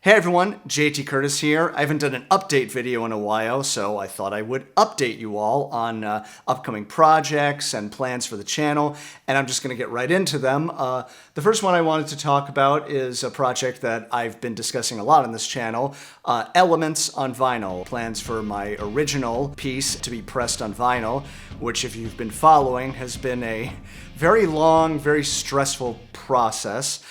Hey everyone, JT Curtis here. I haven't done an update video in a while, so I thought I would update you all on upcoming projects and plans for the channel, and I'm just going to get right into them. The first one I wanted to talk about is a project that I've been discussing a lot on this channel, Elements on Vinyl. Plans for my original piece to be pressed on vinyl, which if you've been following has been a very long, very stressful process,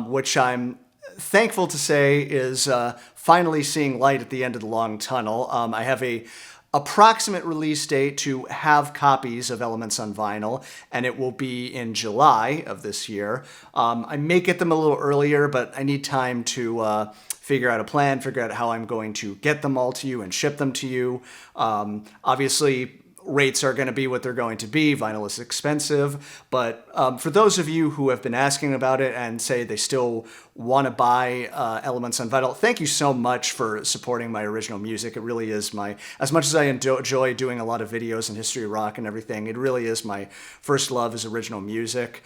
which I'm thankful to say is finally seeing light at the end of the long tunnel. I have a approximate release date to have copies of Elements on Vinyl, and it will be in July of this year. I may get them a little earlier, but I need time to figure out a plan, figure out how I'm going to get them all to you and ship them to you. Obviously, rates are going to be what they're going to be. Vinyl is expensive, but for those of you who have been asking about it and say they still want to buy Elements on Vinyl, thank you so much for supporting my original music. It really is as much as I enjoy doing a lot of videos in history of rock and everything, it really is my first love is original music.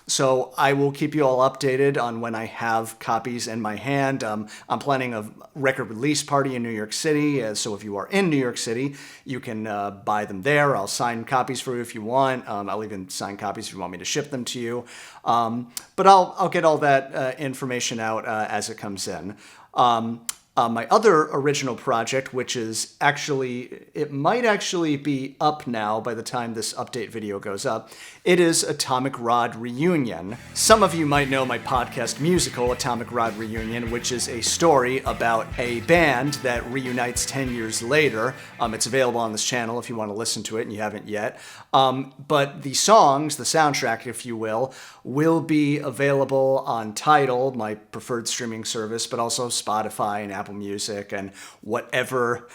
So I will keep you all updated on when I have copies in my hand. I'm planning a record release party in New York City, so if you are in New York City, you can buy them there. I'll sign copies for you if you want. I'll even sign copies if you want me to ship them to you. But I'll get all that information out as it comes in. My other original project, which is it might actually be up now by the time this update video goes up, it is Atomic Rod Reunion. Some of you might know my podcast musical, Atomic Rod Reunion, which is a story about a band that reunites 10 years later. It's available on this channel if you want to listen to it and you haven't yet. But the songs, the soundtrack, if you will be available on Tidal, my preferred streaming service, but also Spotify and Apple Music and whatever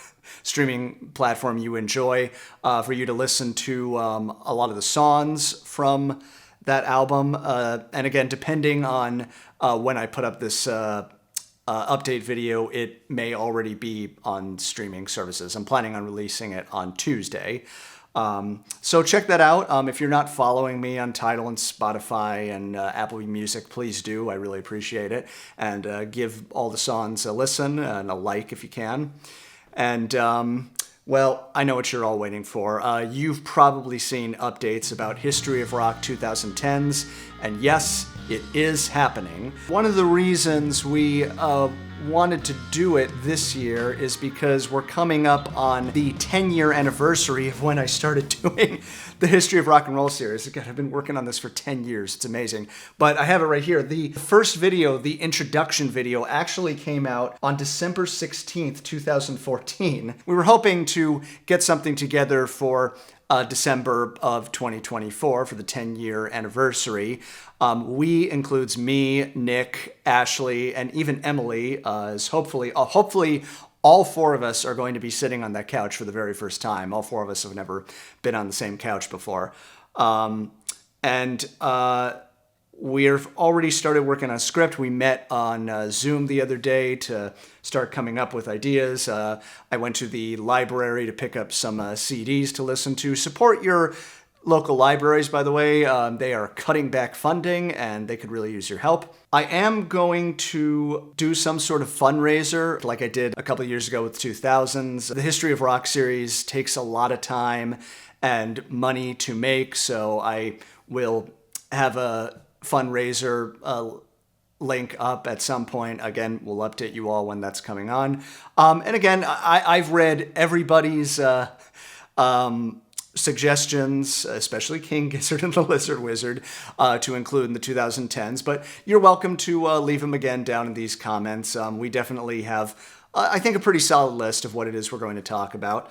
streaming platform you enjoy, for you to listen to a lot of the songs from that album. And again, depending on when I put up this update video, it may already be on streaming services. I'm planning on releasing it on Tuesday. So check that out. If you're not following me on Tidal and Spotify and Apple Music, please do. I really appreciate it. And give all the songs a listen and a like if you can. And, well, I know what you're all waiting for. You've probably seen updates about History of Rock 2010s, and yes, it is happening. One of the reasons we wanted to do it this year is because we're coming up on the 10-year anniversary of when I started doing the History of Rock and Roll series. Again, I've been working on this for 10 years. It's amazing. But I have it right here. The first video, the introduction video, actually came out on December 16th, 2014. We were hoping to get something together for December of 2024 for the 10-year anniversary. We includes me, Nick, Ashley, and even Emily, as hopefully all four of us are going to be sitting on that couch for the very first time. All four of us have never been on the same couch before. We've already started working on a script. We met on Zoom the other day to start coming up with ideas. I went to the library to pick up some CDs to listen to. Support your local libraries, by the way. They are cutting back funding and they could really use your help. I am going to do some sort of fundraiser like I did a couple of years ago with 2000s. The History of Rock series takes a lot of time and money to make, so I will have a fundraiser link up at some point. Again, we'll update you all when that's coming on. And again, I've read everybody's suggestions, especially King Gizzard and the Lizard Wizard, to include in the 2010s, but you're welcome to leave them again down in these comments. We definitely have, I think, a pretty solid list of what it is we're going to talk about.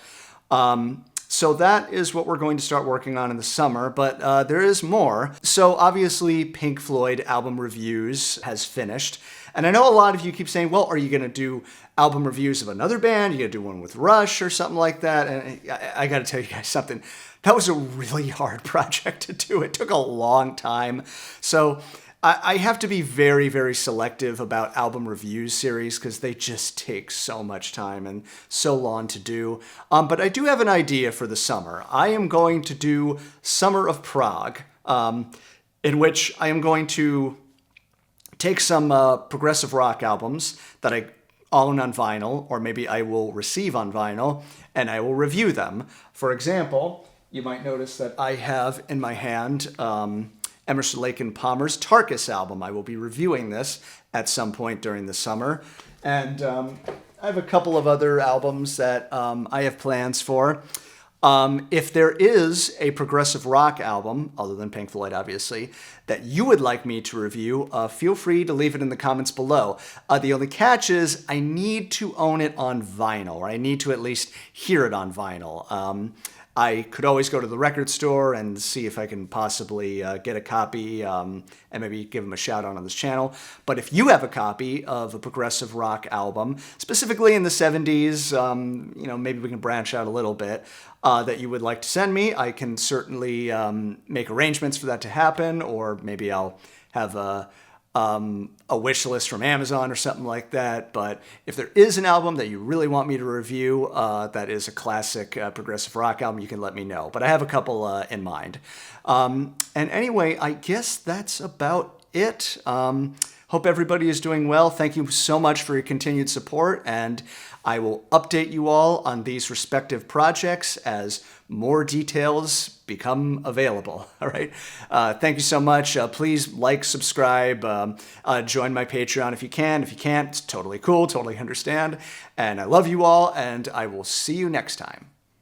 So that is what we're going to start working on in the summer, but there is more. So obviously Pink Floyd album reviews has finished, and I know a lot of you keep saying, well, are you going to do album reviews of another band? You going to do one with Rush or something like that? And I got to tell you guys something. That was a really hard project to do. It took a long time. So I have to be very, very selective about album reviews series because they just take so much time and so long to do. But I do have an idea for the summer. I am going to do Summer of Prog, in which I am going to take some progressive rock albums that I own on vinyl, or maybe I will receive on vinyl, and I will review them. For example, you might notice that I have in my hand Emerson, Lake and Palmer's Tarkus album. I will be reviewing this at some point during the summer. And I have a couple of other albums that I have plans for. If there is a progressive rock album, other than Pink Floyd, obviously, that you would like me to review, feel free to leave it in the comments below. The only catch is I need to own it on vinyl, or I need to at least hear it on vinyl. I could always go to the record store and see if I can possibly get a copy and maybe give them a shout out on this channel. But if you have a copy of a progressive rock album, specifically in the 70s, maybe we can branch out a little bit, that you would like to send me, I can certainly make arrangements for that to happen, or maybe I'll have a wish list from Amazon or something like that. But if there is an album that you really want me to review that is a classic progressive rock album, you can let me know. But I have a couple in mind. And anyway, I guess that's about it. Hope everybody is doing well. Thank you so much for your continued support, and I will update you all on these respective projects as more details become available. All right. Thank you so much. Please like, subscribe, join my Patreon if you can. If you can't, it's totally cool, totally understand. And I love you all, and I will see you next time.